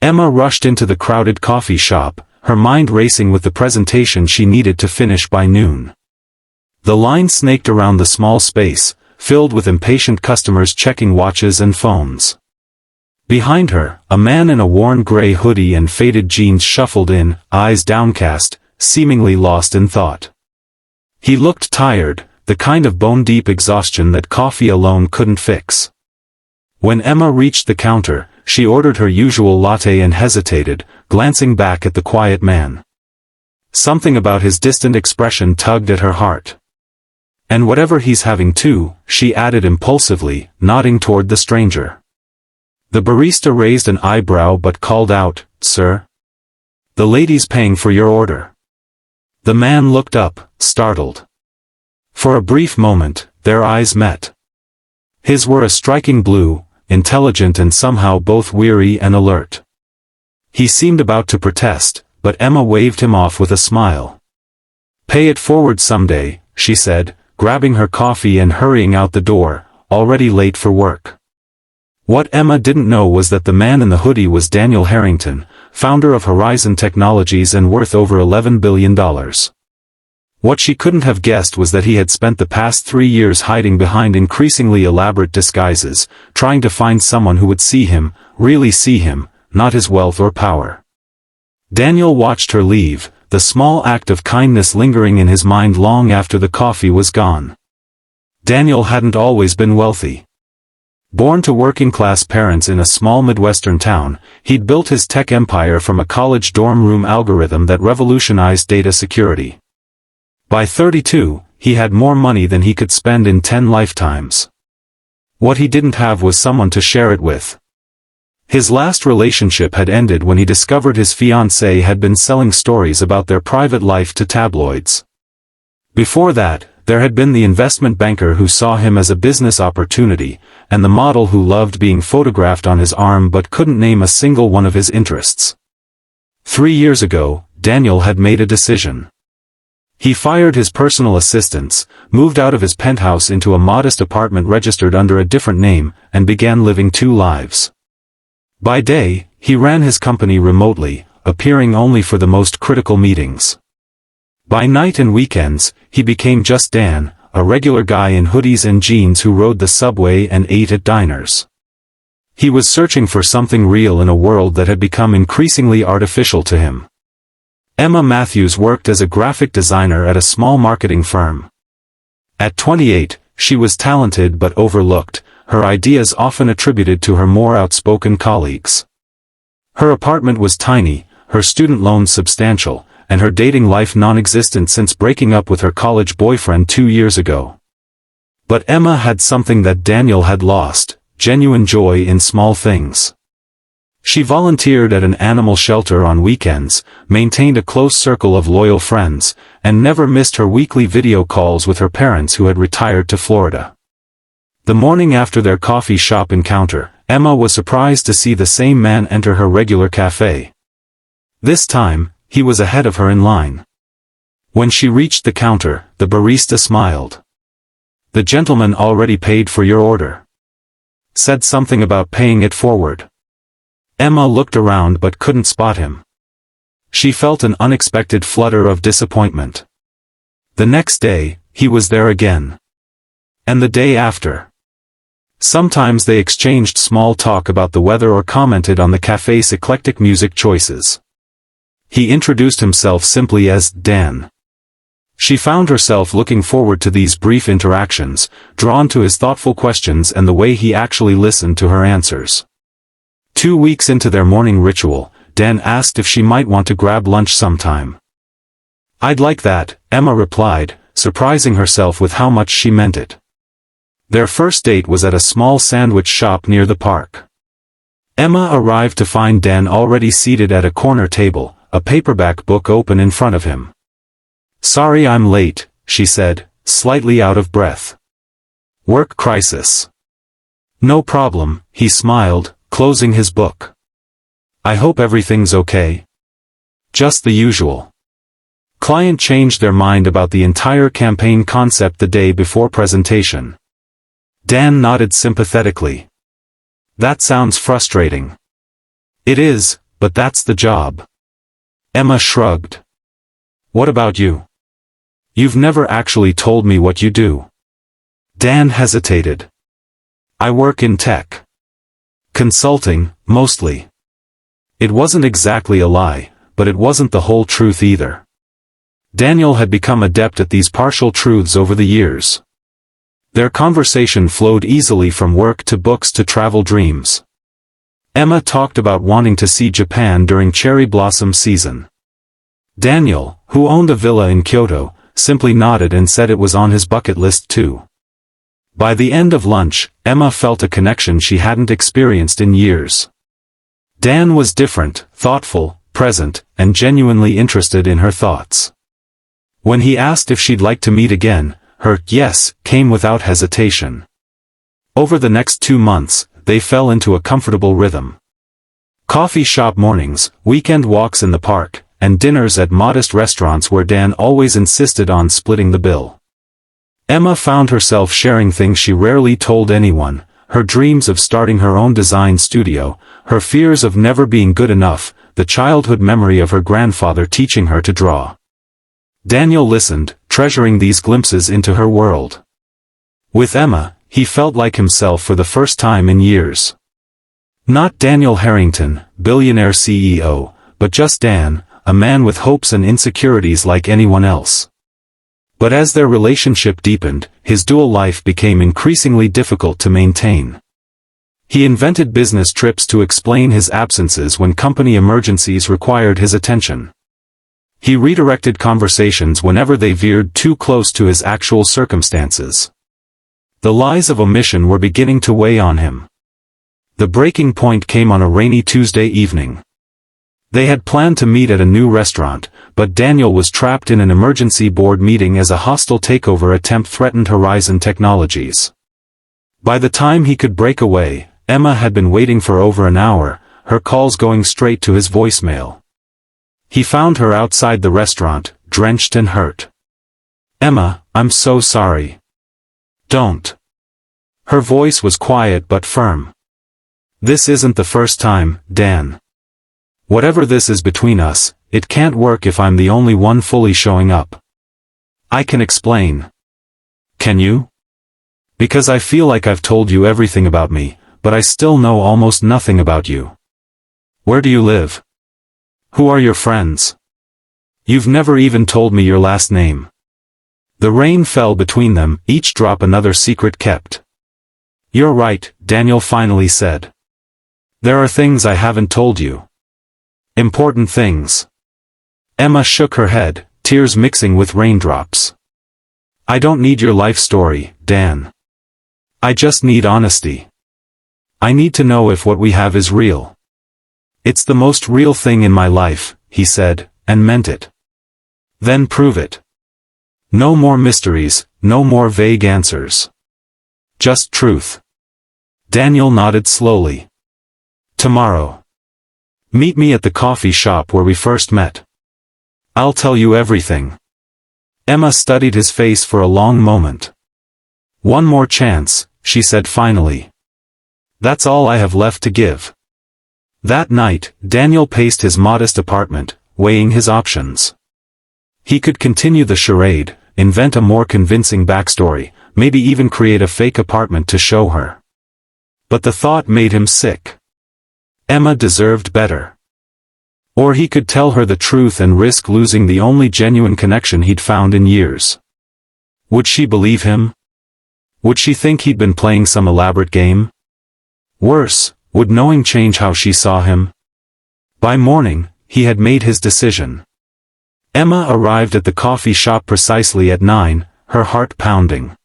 Emma rushed into the crowded coffee shop, her mind racing with the presentation she needed to finish by noon. The line snaked around the small space, filled with impatient customers checking watches and phones. Behind her, a man in a worn gray hoodie and faded jeans shuffled in, eyes downcast, seemingly lost in thought. He looked tired, the kind of bone-deep exhaustion that coffee alone couldn't fix. When Emma reached the counter, she ordered her usual latte and hesitated, glancing back at the quiet man. Something about his distant expression tugged at her heart. "And whatever he's having too," she added impulsively, nodding toward the stranger. The barista raised an eyebrow but called out, "Sir? The lady's paying for your order." The man looked up, startled. For a brief moment, their eyes met. His were a striking blue, intelligent and somehow both weary and alert. He seemed about to protest, but Emma waved him off with a smile. "Pay it forward someday," she said, grabbing her coffee and hurrying out the door, already late for work. What Emma didn't know was that the man in the hoodie was Daniel Harrington, founder of Horizon Technologies and worth over $11 billion. What she couldn't have guessed was that he had spent the past 3 years hiding behind increasingly elaborate disguises, trying to find someone who would see him, really see him, not his wealth or power. Daniel watched her leave, the small act of kindness lingering in his mind long after the coffee was gone. Daniel hadn't always been wealthy. Born to working-class parents in a small Midwestern town, he'd built his tech empire from a college dorm room algorithm that revolutionized data security. By 32, he had more money than he could spend in 10 lifetimes. What he didn't have was someone to share it with. His last relationship had ended when he discovered his fiancée had been selling stories about their private life to tabloids. Before that, there had been the investment banker who saw him as a business opportunity, and the model who loved being photographed on his arm but couldn't name a single one of his interests. 3 years ago, Daniel had made a decision. He fired his personal assistants, moved out of his penthouse into a modest apartment registered under a different name, and began living 2 lives. By day, he ran his company remotely, appearing only for the most critical meetings. By night and weekends, he became just Dan, a regular guy in hoodies and jeans who rode the subway and ate at diners. He was searching for something real in a world that had become increasingly artificial to him. Emma Matthews worked as a graphic designer at a small marketing firm. At 28, she was talented but overlooked, her ideas often attributed to her more outspoken colleagues. Her apartment was tiny, her student loans substantial, and her dating life non-existent since breaking up with her college boyfriend 2 years ago. But Emma had something that Daniel had lost, genuine joy in small things. She volunteered at an animal shelter on weekends, maintained a close circle of loyal friends, and never missed her weekly video calls with her parents who had retired to Florida. The morning after their coffee shop encounter, Emma was surprised to see the same man enter her regular cafe. This time, he was ahead of her in line. When she reached the counter, the barista smiled. "The gentleman already paid for your order. Said something about paying it forward." Emma looked around but couldn't spot him. She felt an unexpected flutter of disappointment. The next day, he was there again. And the day after. Sometimes they exchanged small talk about the weather or commented on the cafe's eclectic music choices. He introduced himself simply as Dan. She found herself looking forward to these brief interactions, drawn to his thoughtful questions and the way he actually listened to her answers. 2 weeks into their morning ritual, Dan asked if she might want to grab lunch sometime. "I'd like that," Emma replied, surprising herself with how much she meant it. Their first date was at a small sandwich shop near the park. Emma arrived to find Dan already seated at a corner table, a paperback book open in front of him. "Sorry I'm late," she said, slightly out of breath. "Work crisis." "No problem," he smiled, closing his book. "I hope everything's okay." "Just the usual." Client changed their mind about the entire campaign concept the day before presentation. Dan nodded sympathetically. "That sounds frustrating." "It is, but that's the job. Emma shrugged. What about you? You've never actually told me what you do. Dan hesitated. I work in tech. Consulting, mostly. It wasn't exactly a lie, but it wasn't the whole truth either. Daniel had become adept at these partial truths over the years. Their conversation flowed easily from work to books to travel dreams. Emma talked about wanting to see Japan during cherry blossom season. Daniel, who owned a villa in Kyoto, simply nodded and said it was on his bucket list too. By the end of lunch, Emma felt a connection she hadn't experienced in years. Dan was different, thoughtful, present, and genuinely interested in her thoughts. When he asked if she'd like to meet again, her yes came without hesitation. Over the next 2 months, they fell into a comfortable rhythm. Coffee shop mornings, weekend walks in the park, and dinners at modest restaurants where Dan always insisted on splitting the bill. Emma found herself sharing things she rarely told anyone, her dreams of starting her own design studio, her fears of never being good enough, the childhood memory of her grandfather teaching her to draw. Daniel listened, treasuring these glimpses into her world. With Emma, he felt like himself for the first time in years. Not Daniel Harrington, billionaire CEO, but just Dan, a man with hopes and insecurities like anyone else. But as their relationship deepened, his dual life became increasingly difficult to maintain. He invented business trips to explain his absences when company emergencies required his attention. He redirected conversations whenever they veered too close to his actual circumstances. The lies of omission were beginning to weigh on him. The breaking point came on a rainy Tuesday evening. They had planned to meet at a new restaurant, but Daniel was trapped in an emergency board meeting as a hostile takeover attempt threatened Horizon Technologies. By the time he could break away, Emma had been waiting for over an hour, her calls going straight to his voicemail. He found her outside the restaurant, drenched and hurt. Emma, I'm so sorry. Don't. Her voice was quiet but firm. This isn't the first time, Dan. Whatever this is between us, it can't work if I'm the only one fully showing up. I can explain. Can you? Because I feel like I've told you everything about me, but I still know almost nothing about you. Where do you live? Who are your friends? You've never even told me your last name. The rain fell between them, each drop another secret kept. You're right, Daniel finally said. There are things I haven't told you. Important things. Emma shook her head, tears mixing with raindrops. I don't need your life story, Dan. I just need honesty. I need to know if what we have is real. It's the most real thing in my life, he said, and meant it. Then prove it. No more mysteries, no more vague answers. Just truth. Daniel nodded slowly. Tomorrow. Meet me at the coffee shop where we first met. I'll tell you everything. Emma studied his face for a long moment. One more chance, she said finally. That's all I have left to give. That night, Daniel paced his modest apartment, weighing his options. He could continue the charade, invent a more convincing backstory, maybe even create a fake apartment to show her. But the thought made him sick. Emma deserved better. Or he could tell her the truth and risk losing the only genuine connection he'd found in years. Would she believe him? Would she think he'd been playing some elaborate game? Worse, would knowing change how she saw him? By morning, he had made his decision. Emma arrived at the coffee shop precisely at 9, her heart pounding.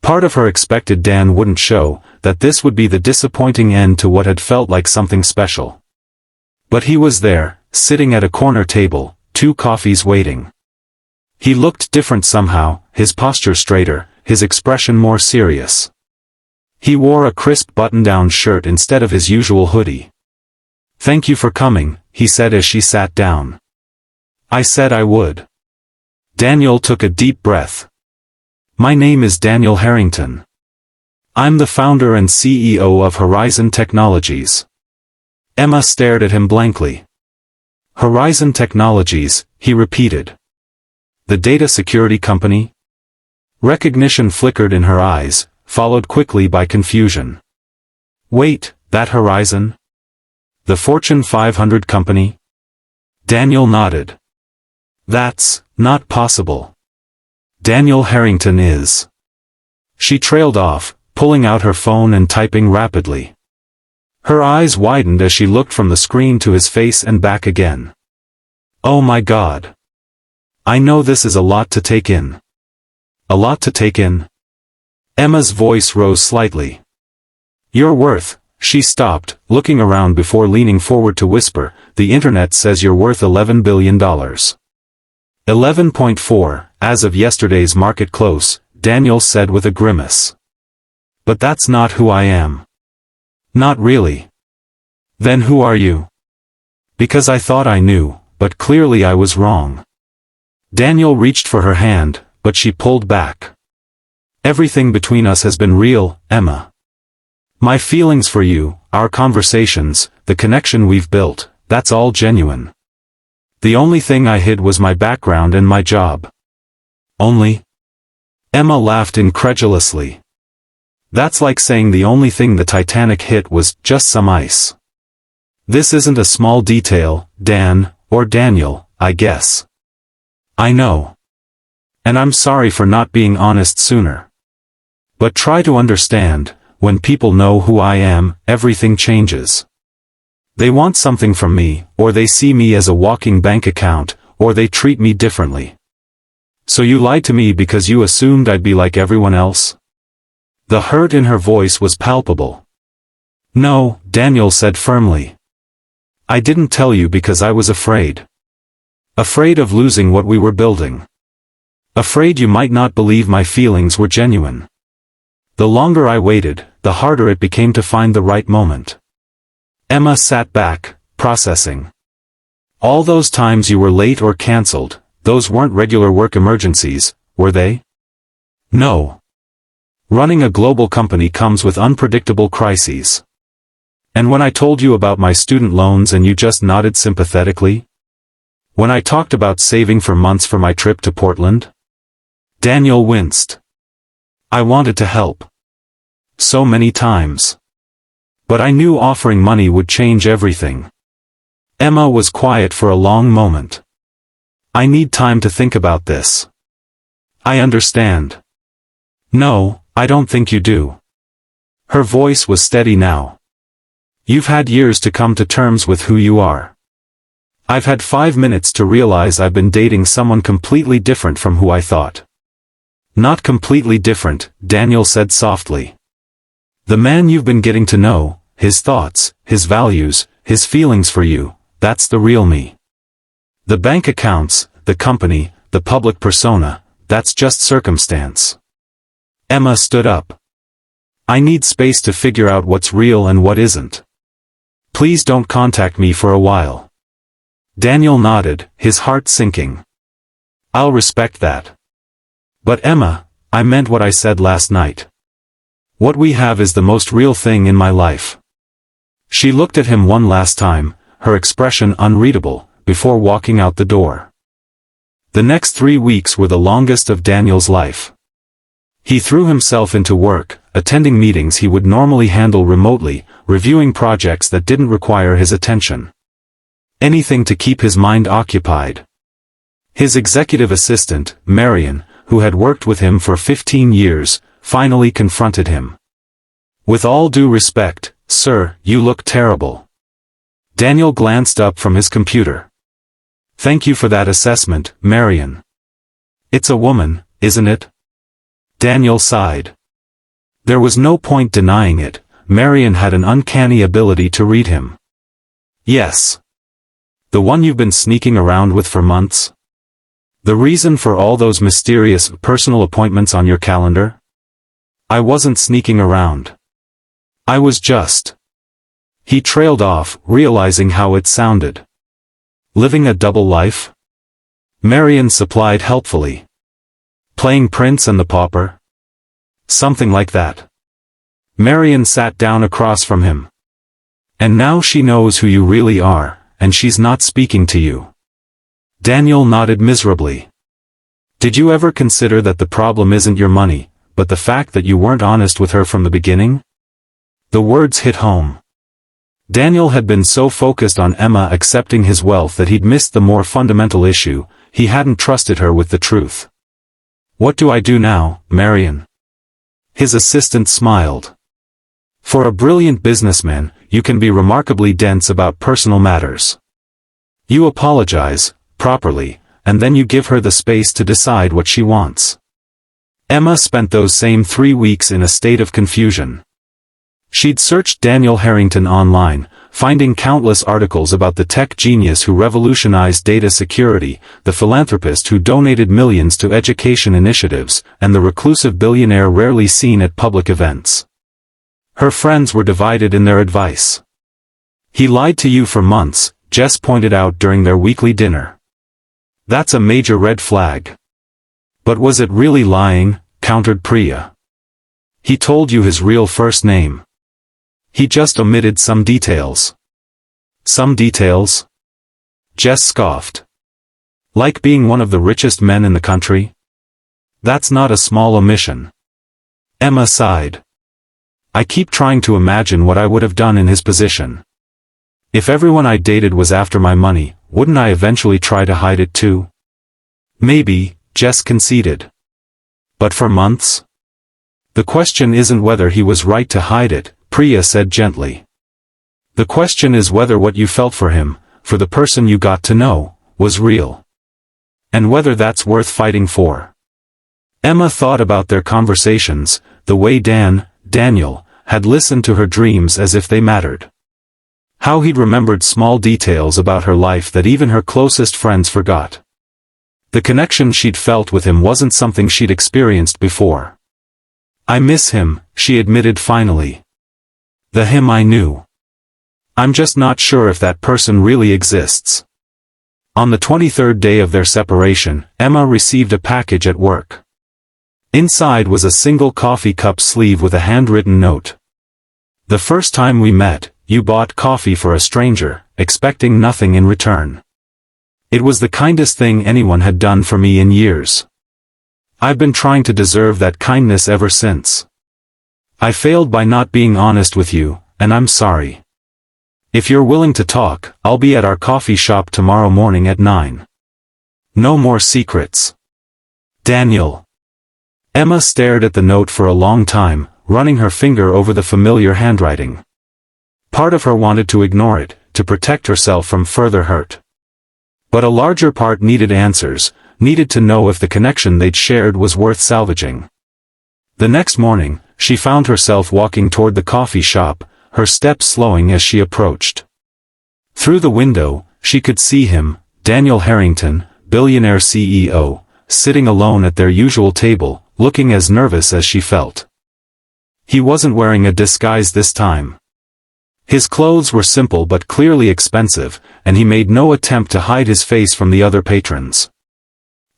Part of her expected Dan wouldn't show, that this would be the disappointing end to what had felt like something special. But he was there, sitting at a corner table, 2 coffees waiting. He looked different somehow, his posture straighter, his expression more serious. He wore a crisp button-down shirt instead of his usual hoodie. Thank you for coming, he said as she sat down. I said I would. Daniel took a deep breath. My name is Daniel Harrington. I'm the founder and CEO of Horizon Technologies. Emma stared at him blankly. Horizon Technologies, he repeated. The data security company? Recognition flickered in her eyes, followed quickly by confusion. Wait, that Horizon? The Fortune 500 company? Daniel nodded. That's not possible. Daniel Harrington is. She trailed off, pulling out her phone and typing rapidly. Her eyes widened as she looked from the screen to his face and back again. Oh my God. I know this is a lot to take in. A lot to take in? Emma's voice rose slightly. You're worth. She stopped, looking around before leaning forward to whisper, the internet says you're worth $11 billion. 11.4, as of yesterday's market close, Daniel said with a grimace. But that's not who I am. Not really. Then who are you? Because I thought I knew, but clearly I was wrong. Daniel reached for her hand, but she pulled back. Everything between us has been real, Emma. My feelings for you, our conversations, the connection we've built, that's all genuine. The only thing I hid was my background and my job. Only? Emma laughed incredulously. That's like saying the only thing the Titanic hit was just some ice. This isn't a small detail, Dan, or Daniel, I guess. I know. And I'm sorry for not being honest sooner. But try to understand, when people know who I am, everything changes. They want something from me, or they see me as a walking bank account, or they treat me differently. So you lied to me because you assumed I'd be like everyone else? The hurt in her voice was palpable. No, Daniel said firmly. I didn't tell you because I was afraid. Afraid of losing what we were building. Afraid you might not believe my feelings were genuine. The longer I waited, the harder it became to find the right moment. Emma sat back, processing. All those times you were late or cancelled, those weren't regular work emergencies, were they? No. Running a global company comes with unpredictable crises. And when I told you about my student loans and you just nodded sympathetically? When I talked about saving for months for my trip to Portland? Daniel winced. I wanted to help. So many times. But I knew offering money would change everything. Emma was quiet for a long moment. I need time to think about this. I understand. No, I don't think you do. Her voice was steady now. You've had years to come to terms with who you are. I've had 5 minutes to realize I've been dating someone completely different from who I thought. Not completely different, Daniel said softly. The man you've been getting to know, his thoughts, his values, his feelings for you, that's the real me. The bank accounts, the company, the public persona, that's just circumstance. Emma stood up. I need space to figure out what's real and what isn't. Please don't contact me for a while. Daniel nodded, his heart sinking. I'll respect that. But Emma, I meant what I said last night. What we have is the most real thing in my life. She looked at him one last time, her expression unreadable, before walking out the door. The next 3 weeks were the longest of Daniel's life. He threw himself into work, attending meetings he would normally handle remotely, reviewing projects that didn't require his attention. Anything to keep his mind occupied. His executive assistant, Marion, who had worked with him for 15 years, finally confronted him. With all due respect, sir, you look terrible. Daniel glanced up from his computer. Thank you for that assessment, Marion. It's a woman, isn't it? Daniel sighed. There was no point denying it, Marion had an uncanny ability to read him. Yes. The one you've been sneaking around with for months? The reason for all those mysterious personal appointments on your calendar? I wasn't sneaking around. I was just. He trailed off, realizing how it sounded. Living a double life? Marion supplied helpfully. Playing Prince and the Pauper? Something like that. Marion sat down across from him. And now she knows who you really are, and she's not speaking to you. Daniel nodded miserably. Did you ever consider that the problem isn't your money, but the fact that you weren't honest with her from the beginning? The words hit home. Daniel had been so focused on Emma accepting his wealth that he'd missed the more fundamental issue. He hadn't trusted her with the truth. What do I do now, Marion? His assistant smiled. For a brilliant businessman, you can be remarkably dense about personal matters. You apologize, properly, and then you give her the space to decide what she wants. Emma spent those same 3 weeks in a state of confusion. She'd searched Daniel Harrington online, finding countless articles about the tech genius who revolutionized data security, the philanthropist who donated millions to education initiatives, and the reclusive billionaire rarely seen at public events. Her friends were divided in their advice. He lied to you for months, Jess pointed out during their weekly dinner. That's a major red flag. But was it really lying? Countered Priya. He told you his real first name. He just omitted some details. Some details? Jess scoffed. Like being one of the richest men in the country? That's not a small omission. Emma sighed. I keep trying to imagine what I would have done in his position. If everyone I dated was after my money, wouldn't I eventually try to hide it too? Maybe, Jess conceded. But for months? The question isn't whether he was right to hide it, Priya said gently. The question is whether what you felt for him, for the person you got to know, was real. And whether that's worth fighting for. Emma thought about their conversations, the way Daniel, had listened to her dreams as if they mattered. How he'd remembered small details about her life that even her closest friends forgot. The connection she'd felt with him wasn't something she'd experienced before. I miss him, she admitted finally. The him I knew. I'm just not sure if that person really exists. On the 23rd day of their separation, Emma received a package at work. Inside was a single coffee cup sleeve with a handwritten note. The first time we met, you bought coffee for a stranger, expecting nothing in return. It was the kindest thing anyone had done for me in years. I've been trying to deserve that kindness ever since. I failed by not being honest with you, and I'm sorry. If you're willing to talk, I'll be at our coffee shop tomorrow morning at 9. No more secrets. Daniel. Emma stared at the note for a long time, running her finger over the familiar handwriting. Part of her wanted to ignore it, to protect herself from further hurt. But a larger part needed answers, needed to know if the connection they'd shared was worth salvaging. The next morning, she found herself walking toward the coffee shop, her steps slowing as she approached. Through the window, she could see him, Daniel Harrington, billionaire CEO, sitting alone at their usual table, looking as nervous as she felt. He wasn't wearing a disguise this time. His clothes were simple but clearly expensive, and he made no attempt to hide his face from the other patrons.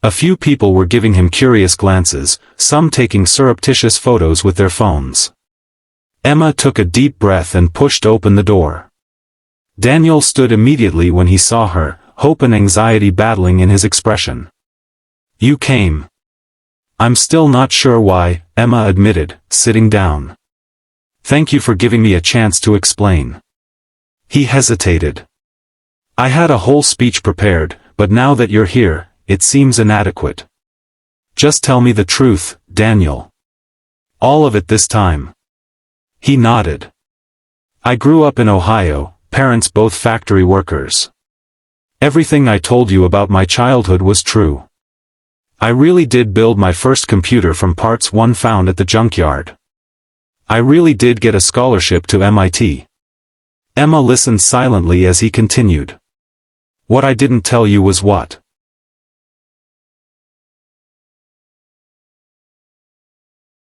A few people were giving him curious glances, some taking surreptitious photos with their phones. Emma took a deep breath and pushed open the door. Daniel stood immediately when he saw her, hope and anxiety battling in his expression. You came. I'm still not sure why, Emma admitted, sitting down. Thank you for giving me a chance to explain. He hesitated. I had a whole speech prepared, but now that you're here, it seems inadequate. Just tell me the truth, Daniel. All of it this time. He nodded. I grew up in Ohio, parents both factory workers. Everything I told you about my childhood was true. I really did build my first computer from parts one found at the junkyard. I really did get a scholarship to MIT. Emma listened silently as he continued. What I didn't tell you was what?